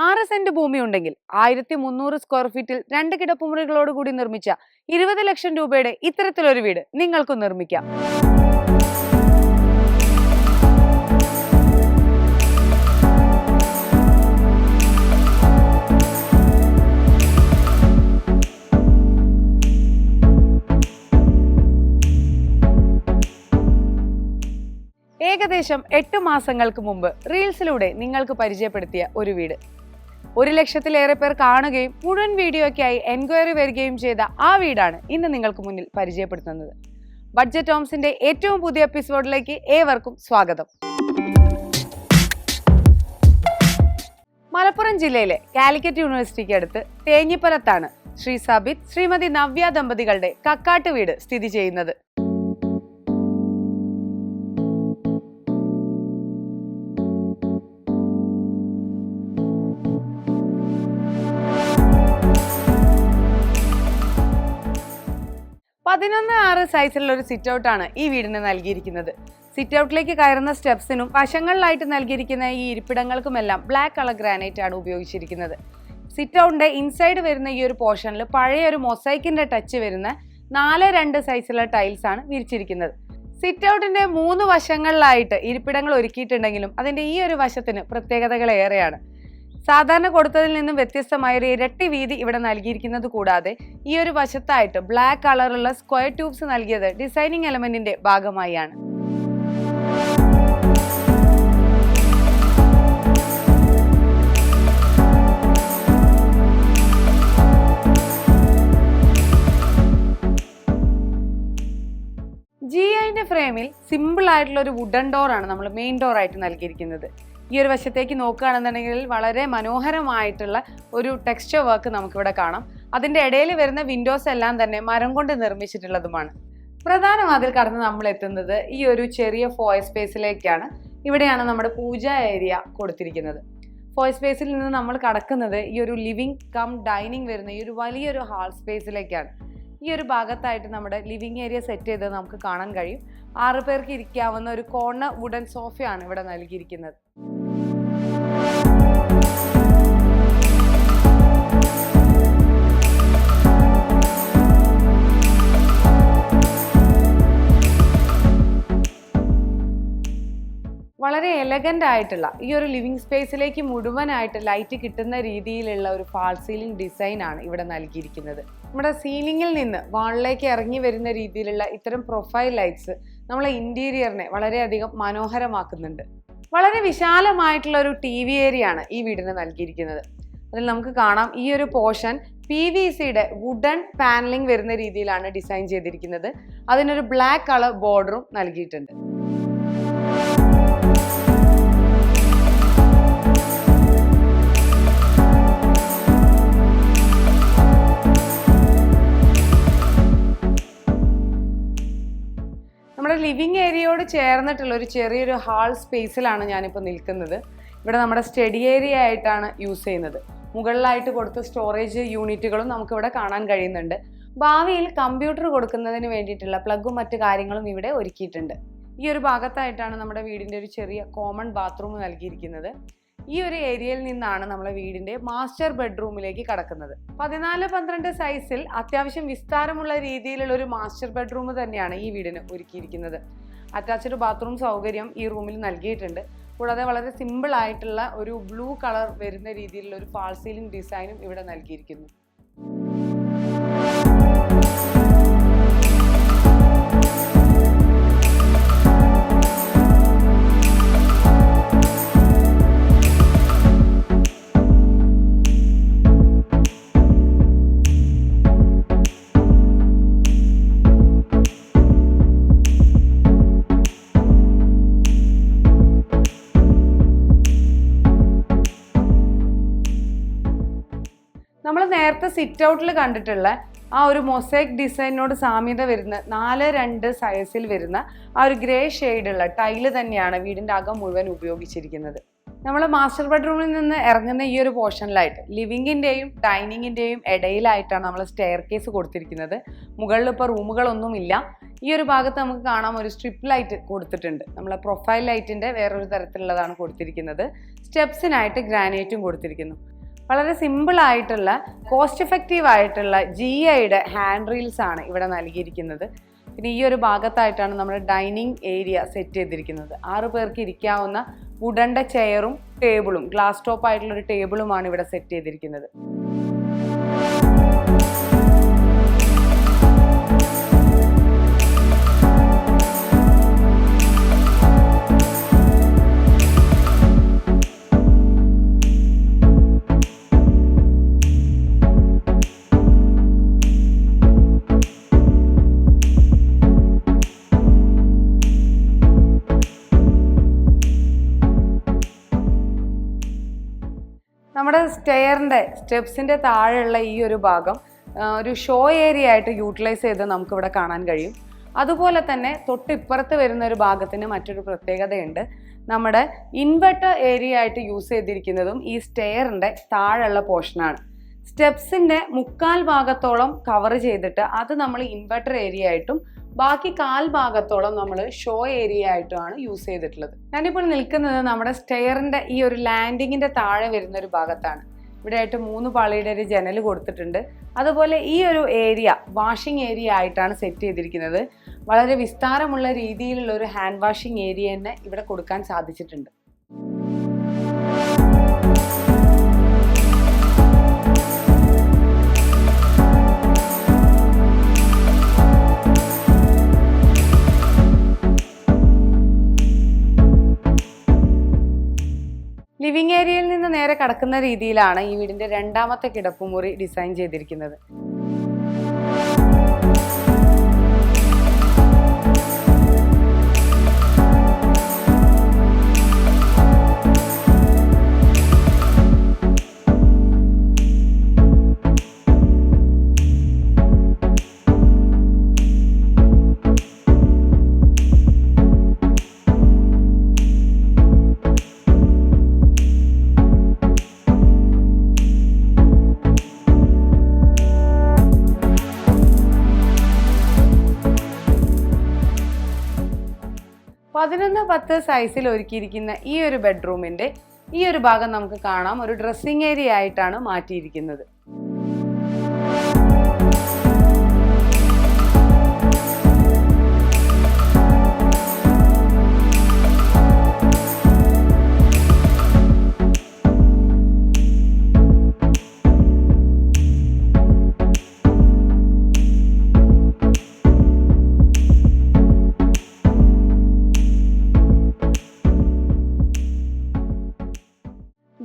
6 saint ഭൂമി ഉണ്ടെങ്കിൽ 1300 square ഫീറ്റിൽ 2 കിടപ്പുമുറികളോട് കൂടി നിർമ്മിച്ച 20 ലക്ഷം രൂപയുടെ ഇത്തരത്തിലൊരു വീട് നിങ്ങൾക്കും നിർമ്മിക്കാം. ഏകദേശം 8 മാസങ്ങൾക്ക് മുമ്പ് റീൽസിലൂടെ നിങ്ങൾക്ക് പരിചയപ്പെടുത്തിയ ഒരു വീട് 1 ലക്ഷത്തിലേറെ പേർ കാണുകയും മുഴുവൻ വീഡിയോയ്ക്കായി എൻക്വയറി വരികയും ചെയ്ത ആ വീടാണ് ഇന്ന് നിങ്ങൾക്ക് മുന്നിൽ പരിചയപ്പെടുത്തുന്നത്. ബഡ്ജറ്റ് ഹോംസിന്റെ ഏറ്റവും പുതിയ എപ്പിസോഡിലേക്ക് ഏവർക്കും സ്വാഗതം. മലപ്പുറം ജില്ലയിലെ കാലിക്കറ്റ് യൂണിവേഴ്സിറ്റിക്ക് അടുത്ത് തേഞ്ഞിപ്പലത്താണ് ശ്രീ സബിത് ശ്രീമതി നവ്യ ദമ്പതികളുടെ കക്കാട്ട് വീട് സ്ഥിതി ചെയ്യുന്നത്. സൈസിലുള്ള ഒരു സിറ്റ് ഔട്ട് ആണ് ഈ വീടിന് നൽകിയിരിക്കുന്നത്. സിറ്റ് ഔട്ടിലേക്ക് കയറുന്ന സ്റ്റെപ്സിനും വശങ്ങളിലായിട്ട് നൽകിയിരിക്കുന്ന ഈ ഇരിപ്പിടങ്ങൾക്കുമെല്ലാം ബ്ലാക്ക് കളർ ഗ്രാനൈറ്റ് ആണ് ഉപയോഗിച്ചിരിക്കുന്നത്. സിറ്റ് ഔട്ടിന്റെ ഇൻസൈഡ് വരുന്ന ഈ ഒരു പോർഷനിൽ പഴയ ഒരു മൊസൈക്കിന്റെ ടച്ച് വരുന്ന 4:2 സൈസിലുള്ള ടൈൽസ് ആണ് വിരിച്ചിരിക്കുന്നത്. സിറ്റ് ഔട്ടിന്റെ 3 വശങ്ങളിലായിട്ട് ഇരിപ്പിടങ്ങൾ ഒരുക്കിയിട്ടുണ്ടെങ്കിലും അതിന്റെ ഈ ഒരു വശത്തിന് പ്രത്യേകതകൾ ഏറെയാണ്. സാധാരണ കൊടുത്തതിൽ നിന്നും വ്യത്യസ്തമായ ഒരു ഇരട്ടി വീതി ഇവിടെ നൽകിയിരിക്കുന്നത് കൂടാതെ ഈ ഒരു വശത്തായിട്ട് ബ്ലാക്ക് കളറുള്ള സ്ക്വയർ ട്യൂബ്സ് നൽകിയത് ഡിസൈനിങ് എലമെന്റിന്റെ ഭാഗമായാണ്. GIന്റെ ഫ്രെയിമിൽ സിമ്പിൾ ആയിട്ടുള്ള ഒരു വുഡൻ ഡോർ ആണ് നമ്മൾ മെയിൻ ഡോർ ആയിട്ട് നൽകിയിരിക്കുന്നത്. ഈ ഒരു വശത്തേക്ക് നോക്കുകയാണെന്നുണ്ടെങ്കിൽ വളരെ മനോഹരമായിട്ടുള്ള ഒരു ടെക്സ്ചർ വർക്ക് നമുക്കിവിടെ കാണാം. അതിൻ്റെ ഇടയിൽ വരുന്ന വിൻഡോസ് എല്ലാം തന്നെ മരം കൊണ്ട് നിർമ്മിച്ചിട്ടുള്ളതുമാണ്. പ്രധാന വാതിൽ കടന്ന് നമ്മൾ എത്തുന്നത് ഈ ഒരു ചെറിയ ഫോയർ സ്പേസിലേക്കാണ്. ഇവിടെയാണ് നമ്മുടെ പൂജാ ഏരിയ കൊടുത്തിരിക്കുന്നത്. ഫോയർ സ്പേസിൽ നിന്ന് നമ്മൾ കടക്കുന്നത് ഈ ഒരു ലിവിംഗ് കം ഡൈനിങ് വരുന്ന ഈ ഒരു വലിയൊരു ഹാൾ സ്പേസിലേക്കാണ്. ഈ ഒരു ഭാഗത്തായിട്ട് നമ്മുടെ ലിവിംഗ് ഏരിയ സെറ്റ് ചെയ്ത് നമുക്ക് കാണാൻ കഴിയും. 6 പേർക്ക് ഇരിക്കാവുന്ന ഒരു കോർണർ വുഡൻ സോഫയാണ് ഇവിടെ നൽകിയിരിക്കുന്നത്. വളരെ എലഗന്റ് ആയിട്ടുള്ള ഈ ഒരു ലിവിംഗ് സ്പേസിലേക്ക് മുഴുവനായിട്ട് ലൈറ്റ് കിട്ടുന്ന രീതിയിലുള്ള ഒരു ഫാൾ സീലിംഗ് ഡിസൈൻ ആണ് ഇവിടെ നൽകിയിരിക്കുന്നത്. നമ്മുടെ സീലിംഗിൽ നിന്ന് വാളിലേക്ക് ഇറങ്ങി വരുന്ന രീതിയിലുള്ള ഇത്തരം പ്രൊഫൈൽ ലൈറ്റ്സ് നമ്മളെ ഇന്റീരിയറിനെ വളരെയധികം മനോഹരമാക്കുന്നുണ്ട്. വളരെ വിശാലമായിട്ടുള്ള ഒരു TV ഏരിയ ആണ് ഈ വീടിന് നൽകിയിരിക്കുന്നത്. അതിൽ നമുക്ക് കാണാം ഈ ഒരു പോർഷൻ PVCയുടെ വുഡൻ പാനലിംഗ് വരുന്ന രീതിയിലാണ് ഡിസൈൻ ചെയ്തിരിക്കുന്നത്. അതിനൊരു ബ്ലാക്ക് കളർ ബോർഡറും നൽകിയിട്ടുണ്ട്. നമ്മുടെ ലിവിംഗ് ഏരിയയോട് ചേർന്നിട്ടുള്ള ഒരു ചെറിയൊരു ഹാൾ സ്പേസിലാണ് ഞാനിപ്പോൾ നിൽക്കുന്നത്. ഇവിടെ നമ്മുടെ സ്റ്റഡി ഏരിയ ആയിട്ടാണ് യൂസ് ചെയ്യുന്നത്. മുകളിലായിട്ട് കൊടുത്ത സ്റ്റോറേജ് യൂണിറ്റുകളും നമുക്കിവിടെ കാണാൻ കഴിയുന്നുണ്ട്. ഭാവിയിൽ കമ്പ്യൂട്ടർ കൊടുക്കുന്നതിന് വേണ്ടിയിട്ടുള്ള പ്ലഗും മറ്റു കാര്യങ്ങളും ഇവിടെ ഒരുക്കിയിട്ടുണ്ട്. ഈ ഒരു ഭാഗത്തായിട്ടാണ് നമ്മുടെ വീടിൻ്റെ ഒരു ചെറിയ കോമൺ ബാത്റൂം നൽകിയിരിക്കുന്നത്. ഈ ഒരു ഏരിയയിൽ നിന്നാണ് നമ്മളെ വീടിൻ്റെ മാസ്റ്റർ ബെഡ്റൂമിലേക്ക് കടക്കുന്നത്. 14-12 സൈസിൽ അത്യാവശ്യം വിസ്താരമുള്ള രീതിയിലുള്ള ഒരു മാസ്റ്റർ ബെഡ്റൂം തന്നെയാണ് ഈ വീടിന് ഒരുക്കിയിരിക്കുന്നത്. അറ്റാച്ച്ഡ് ബാത്റൂം സൗകര്യം ഈ റൂമിൽ നൽകിയിട്ടുണ്ട്. കൂടാതെ വളരെ സിമ്പിൾ ആയിട്ടുള്ള ഒരു ബ്ലൂ കളർ വരുന്ന രീതിയിലുള്ള ഒരു ഫാൾ സീലിംഗ് ഡിസൈനും ഇവിടെ നൽകിയിരിക്കുന്നു. നമ്മൾ നേരത്തെ സിറ്റ് ഔട്ടിൽ കണ്ടിട്ടുള്ള ആ ഒരു മൊസൈക്ക് ഡിസൈനോട് സാമ്യത വരുന്ന 4:2 സൈസിൽ വരുന്ന ആ ഒരു ഗ്രേ ഷെയ്ഡുള്ള ടൈല് തന്നെയാണ് വീടിൻ്റെ അകം മുഴുവൻ ഉപയോഗിച്ചിരിക്കുന്നത്. നമ്മൾ മാസ്റ്റർ ബെഡ്റൂമിൽ നിന്ന് ഇറങ്ങുന്ന ഈ ഒരു പോർഷനിലായിട്ട് ലിവിങ്ങിൻ്റെയും ഡൈനിങ്ങിൻ്റെയും ഇടയിലായിട്ടാണ് നമ്മൾ സ്റ്റെയർ കേസ് കൊടുത്തിരിക്കുന്നത്. മുകളിൽ ഇപ്പോൾ റൂമുകളൊന്നുമില്ല. ഈ ഒരു ഭാഗത്ത് നമുക്ക് കാണാം ഒരു സ്ട്രിപ്പ് ലൈറ്റ് കൊടുത്തിട്ടുണ്ട്. നമ്മളെ പ്രൊഫൈൽ ലൈറ്റിൻ്റെ വേറൊരു തരത്തിലുള്ളതാണ് കൊടുത്തിരിക്കുന്നത്. സ്റ്റെപ്സിനായിട്ട് ഗ്രാനൈറ്റും കൊടുത്തിരിക്കുന്നു. വളരെ സിമ്പിൾ ആയിട്ടുള്ള കോസ്റ്റ് എഫക്റ്റീവ് ആയിട്ടുള്ള GIയുടെ ഹാൻഡ് റീൽസ് ആണ് ഇവിടെ നൽകിയിരിക്കുന്നത്. പിന്നെ ഈ ഒരു ഭാഗത്തായിട്ടാണ് നമ്മുടെ ഡൈനിങ് ഏരിയ സെറ്റ് ചെയ്തിരിക്കുന്നത്. 6 പേർക്ക് ഇരിക്കാവുന്ന വുഡൻ്റെ ചെയറും ടേബിളും ഗ്ലാസ് ടോപ്പ് ആയിട്ടുള്ള ഒരു ടേബിളുമാണ് ഇവിടെ സെറ്റ് ചെയ്തിരിക്കുന്നത്. നമ്മുടെ സ്റ്റെപ്സിൻ്റെ താഴെയുള്ള ഈ ഒരു ഭാഗം ഒരു ഷോ ഏരിയ ആയിട്ട് യൂട്ടിലൈസ് ചെയ്ത് നമുക്കിവിടെ കാണാൻ കഴിയും. അതുപോലെ തന്നെ തൊട്ടിപ്പുറത്ത് വരുന്ന ഒരു ഭാഗത്തിന് മറ്റൊരു പ്രത്യേകതയുണ്ട്. നമ്മുടെ ഇൻവെർട്ടർ ഏരിയ ആയിട്ട് യൂസ് ചെയ്തിരിക്കുന്നതും ഈ സ്റ്റെയറിൻ്റെ താഴെയുള്ള പോർഷനാണ്. സ്റ്റെപ്സിൻ്റെ 1/4 ഭാഗത്തോളം കവർ ചെയ്തിട്ട് അത് നമ്മൾ ഇൻവെർട്ടർ ഏരിയ ആയിട്ടും ബാക്കി 1/4 ഭാഗത്തോളം നമ്മൾ ഷോ ഏരിയ ആയിട്ടുമാണ് യൂസ് ചെയ്തിട്ടുള്ളത്. ഞാനിപ്പോൾ നിൽക്കുന്നത് നമ്മുടെ സ്റ്റെയറിൻ്റെ ഈ ഒരു ലാൻഡിങ്ങിൻ്റെ താഴെ വരുന്ന ഒരു ഭാഗത്താണ്. ഇവിടെ ആയിട്ട് 3 പാളിയുടെ ഒരു ജനൽ കൊടുത്തിട്ടുണ്ട്. അതുപോലെ ഈ ഒരു ഏരിയ വാഷിംഗ് ഏരിയ ആയിട്ടാണ് സെറ്റ് ചെയ്തിരിക്കുന്നത്. വളരെ വിസ്താരമുള്ള രീതിയിലുള്ള ഒരു ഹാൻഡ് വാഷിംഗ് ഏരിയ തന്നെ ഇവിടെ കൊടുക്കാൻ സാധിച്ചിട്ടുണ്ട്. ലിവിംഗ് ഏരിയയിൽ നിന്ന് നേരെ കടക്കുന്ന രീതിയിലാണ് ഈ വീടിൻ്റെ 2ാമത്തെ കിടപ്പുമുറി ഡിസൈൻ ചെയ്തിരിക്കുന്നത്. സൈസിൽ ഒരുക്കിയിരിക്കുന്ന ഈ ഒരു ബെഡ്റൂമിൻ്റെ ഈ ഒരു ഭാഗം നമുക്ക് കാണാം ഒരു ഡ്രസ്സിംഗ് ഏരിയ ആയിട്ടാണ് മാറ്റിയിരിക്കുന്നത്.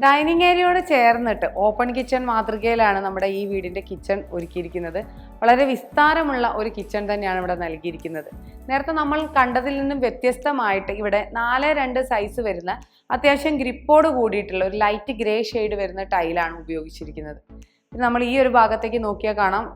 ഡൈനിങ് ഏരിയയോട് ചേർന്നിട്ട് ഓപ്പൺ കിച്ചൺ മാതൃകയിലാണ് നമ്മുടെ ഈ വീടിൻ്റെ കിച്ചൺ ഒരുക്കിയിരിക്കുന്നത്. വളരെ വിസ്താരമുള്ള ഒരു കിച്ചൺ തന്നെയാണ് ഇവിടെ നൽകിയിരിക്കുന്നത്. നേരത്തെ നമ്മൾ കണ്ടതിൽ നിന്നും വ്യത്യസ്തമായിട്ട് ഇവിടെ 4:2 സൈസ് വരുന്ന അത്യാവശ്യം ഗ്രിപ്പോട് കൂടിയിട്ടുള്ള ഒരു ലൈറ്റ് ഗ്രേ ഷെയ്ഡ് വരുന്ന ടൈലാണ് ഉപയോഗിച്ചിരിക്കുന്നത്. നമ്മൾ ഈ ഒരു ഭാഗത്തേക്ക് നോക്കിയാൽ കാണാം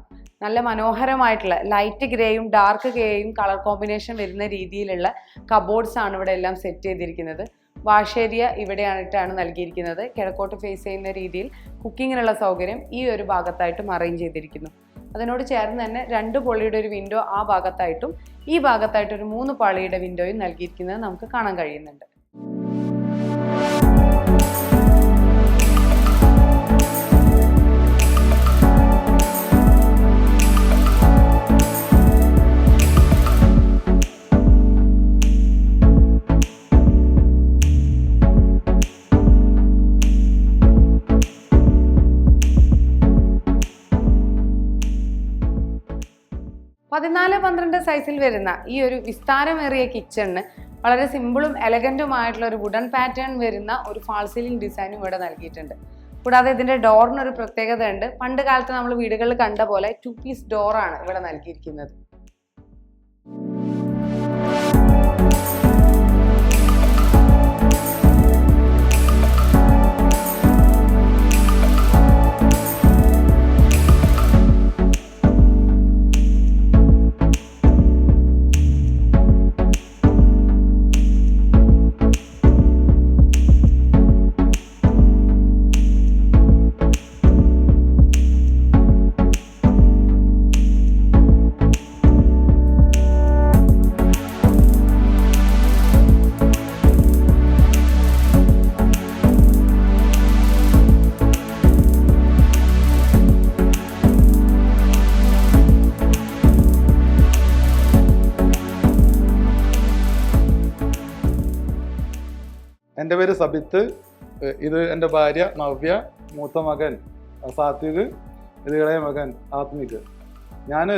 നല്ല മനോഹരമായിട്ടുള്ള ലൈറ്റ് ഗ്രേയും ഡാർക്ക് ഗ്രേയും കളർ കോമ്പിനേഷൻ വരുന്ന രീതിയിലുള്ള കബോർഡ്സ് ആണ് ഇവിടെ എല്ലാം സെറ്റ് ചെയ്തിരിക്കുന്നത്. വാഷ് ഏരിയ ഇവിടെയായിട്ടാണ് നൽകിയിരിക്കുന്നത്. കിഴക്കോട്ട് ഫേസ് ചെയ്യുന്ന രീതിയിൽ കുക്കിങ്ങിനുള്ള സൗകര്യം ഈ ഒരു ഭാഗത്തായിട്ടും അറേഞ്ച് ചെയ്തിരിക്കുന്നു. അതിനോട് ചേർന്ന് തന്നെ 2 പാളിയുടെ ഒരു വിൻഡോ ആ ഭാഗത്തായിട്ടും ഈ ഭാഗത്തായിട്ട് ഒരു 3 പാളിയുടെ വിൻഡോയും നൽകിയിരിക്കുന്നത് നമുക്ക് കാണാൻ കഴിയുന്നുണ്ട്. പതിനാല് 12 സൈസിൽ വരുന്ന ഈ ഒരു വിസ്താരമേറിയ കിച്ചണിന് വളരെ സിമ്പിളും എലഗൻറ്റുമായിട്ടുള്ള ഒരു വുഡൻ പാറ്റേൺ വരുന്ന ഒരു ഫാൾ സീലിംഗ് ഡിസൈനും ഇവിടെ നൽകിയിട്ടുണ്ട്. കൂടാതെ ഇതിൻ്റെ ഡോറിനൊരു പ്രത്യേകത ഉണ്ട്. പണ്ട് കാലത്ത് നമ്മൾ വീടുകളിൽ കണ്ട പോലെ 2 പീസ് ഡോറാണ് ഇവിടെ നൽകിയിരിക്കുന്നത്. എൻ്റെ പേര് സബിത്ത്, ഇത് എൻ്റെ ഭാര്യ നവ്യ, മൂത്ത മകൻ സാത്വിക്, ഇത് ഇളയ മകൻ ആത്മിക്. ഞാൻ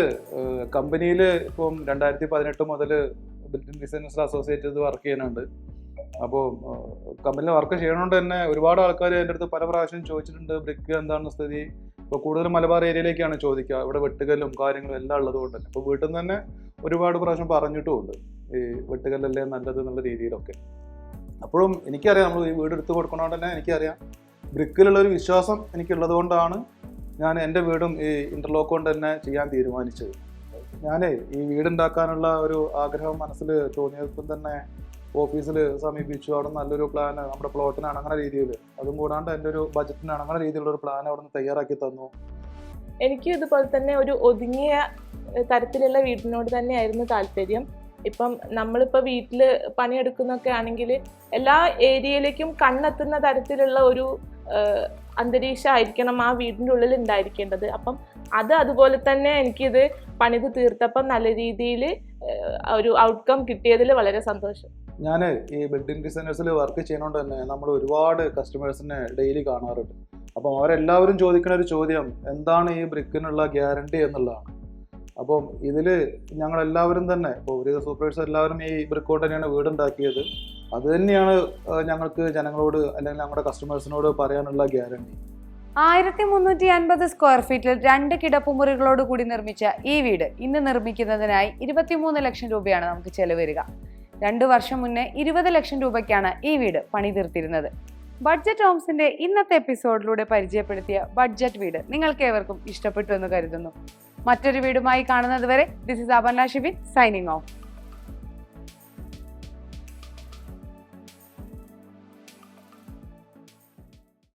കമ്പനിയിൽ ഇപ്പം 2018 മുതൽ ബിൽഡിംഗ് ഡിസൈനേഴ്സ് അസോസിയേറ്റ് ചെയ്ത് വർക്ക് ചെയ്യുന്നുണ്ട്. അപ്പോൾ കമ്പനിയിൽ വർക്ക് ചെയ്യണോണ്ട് തന്നെ ഒരുപാട് ആൾക്കാർ എൻ്റെ അടുത്ത് പല പ്രാവശ്യം ചോദിച്ചിട്ടുണ്ട് ബ്രിക്ക് എന്താണ് സ്ഥിതി. ഇപ്പോൾ കൂടുതലും മലബാർ ഏരിയയിലേക്കാണ് ചോദിക്കുക, ഇവിടെ വെട്ടുകല്ലും കാര്യങ്ങളും എല്ലാം ഉള്ളതുകൊണ്ട് തന്നെ. ഇപ്പോൾ വീട്ടിൽ നിന്ന് തന്നെ ഒരുപാട് പ്രാവശ്യം പറഞ്ഞിട്ടുമുണ്ട് ഈ വെട്ടുകല്ലല്ലേ നല്ലത് എന്നുള്ള രീതിയിലൊക്കെ. അപ്പോഴും എനിക്കറിയാം, നമ്മൾ ഈ വീട് എടുത്ത് കൊടുക്കണോണ്ട് തന്നെ എനിക്കറിയാം ബ്രിക്കിലുള്ളൊരു വിശ്വാസം എനിക്കുള്ളത് കൊണ്ടാണ് ഞാൻ എൻ്റെ വീടും ഈ ഇൻ്റർലോക്ക് കൊണ്ട് തന്നെ ചെയ്യാൻ തീരുമാനിച്ചത്. ഞാൻ ഈ വീടുണ്ടാക്കാനുള്ള ഒരു ആഗ്രഹം മനസ്സിൽ തോന്നിയപ്പം തന്നെ ഓഫീസിൽ സമീപിച്ചു. അവിടെ നല്ലൊരു പ്ലാൻ നമ്മുടെ പ്ലോട്ടിനാണ് അങ്ങനെ രീതിയിൽ, അതും കൂടാണ്ട് എൻ്റെ ഒരു ബജറ്റിനാണ് അങ്ങനെ രീതിയിലുള്ളൊരു പ്ലാൻ അവിടെ നിന്ന് തയ്യാറാക്കി തന്നു. എനിക്കും ഇതുപോലെ തന്നെ ഒരു ഒതുങ്ങിയ തരത്തിലുള്ള വീടിനോട് തന്നെയായിരുന്നു താല്പര്യം. ഇപ്പം നമ്മളിപ്പോൾ വീട്ടിൽ പണിയെടുക്കുന്നൊക്കെ ആണെങ്കിൽ എല്ലാ ഏരിയയിലേക്കും കണ്ണെത്തുന്ന തരത്തിലുള്ള ഒരു അന്തരീക്ഷമായിരിക്കണം ആ വീടിൻ്റെ ഉള്ളിൽ ഉണ്ടായിരിക്കേണ്ടത്. അപ്പം അതുപോലെ തന്നെ എനിക്കിത് പണിത് തീർത്തപ്പം നല്ല രീതിയിൽ ഒരു ഔട്ട്കം കിട്ടിയതിൽ വളരെ സന്തോഷം. ഞാൻ ഈ ബിൽഡിംഗ് ഡിസൈനേഴ്സിൽ വർക്ക് ചെയ്യുന്നതുകൊണ്ട് തന്നെ നമ്മൾ ഒരുപാട് കസ്റ്റമേഴ്സിനെ ഡെയിലി കാണാറുണ്ട്. അപ്പം അവരെല്ലാവരും ചോദിക്കുന്ന ഒരു ചോദ്യം എന്താണ് ഈ ബ്രിക്കിനുള്ള ഗ്യാരണ്ടി എന്നുള്ളതാണ്. അപ്പം ഇതിൽ ഞങ്ങളെല്ലാവരും തന്നെ ഇപ്പോൾ ഒരു സൂപ്പർവൈസർ എല്ലാവരും ഈ ബ്രിക്ക് കൊണ്ട് തന്നെയാണ് വീടുണ്ടാക്കിയത്. അത് തന്നെയാണ് ഞങ്ങൾക്ക് ജനങ്ങളോട് അല്ലെങ്കിൽ ഞങ്ങളുടെ കസ്റ്റമേഴ്സിനോട് പറയാനുള്ള ഗ്യാരണ്ടി. 1350 സ്ക്വയർ ഫീറ്റിൽ 2 കിടപ്പുമുറികളോട് കൂടി നിർമ്മിച്ച ഈ വീട് ഇന്ന് നിർമ്മിക്കുന്നതിനായി 23 ലക്ഷം രൂപയാണ് നമുക്ക് ചെലവ് വരിക. 2 വർഷം മുന്നേ 20 ലക്ഷം രൂപയ്ക്കാണ് ഈ വീട് പണി തീർത്തിരുന്നത്. ബഡ്ജറ്റ് ഹോംസിന്റെ ഇന്നത്തെ എപ്പിസോഡിലൂടെ പരിചയപ്പെടുത്തിയ ബഡ്ജറ്റ് വീട് നിങ്ങൾക്ക് ഏവർക്കും ഇഷ്ടപ്പെട്ടു എന്ന് കരുതുന്നു. മറ്റൊരു വീടുമായി കാണുന്നത് വരെ this is Aparna Shibin signing off.